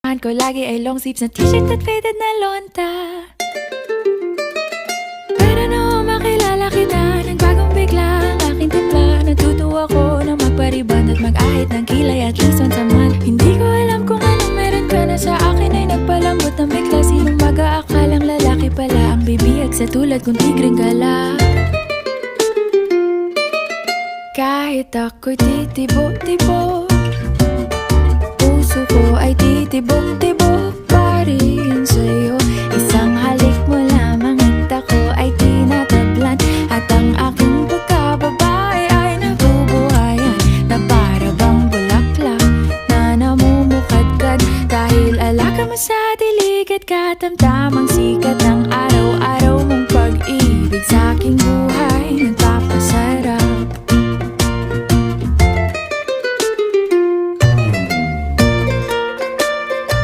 Ko lagi ay long sleeves na t-shirt at faded na lonta. Pero noong makilala kita, nagbagong bigla ang aking timpla. Natutuwa ko na magpariban at mag-ahit ng kilay at least once a month. Hindi ko alam kung anong meron ka na sa akin ay nagpalambot ng bigla. Sinong mag-aakalang lalaki pala ang bibiyag sa tulad kong tigreng gala. Kahit ako'y titibo-tibo, puso ko ay titibok-tibok pa rin sa'yo. Isang halik mo lamang at ako ay tinatablan, at ang aking pagkababae ay nabubuhayan na para bang bulaklak na namumukadkad. Dahil alaga mo sa dilig at katamtamang sikat ng araw-araw mong pag-ibig sa aking buhay.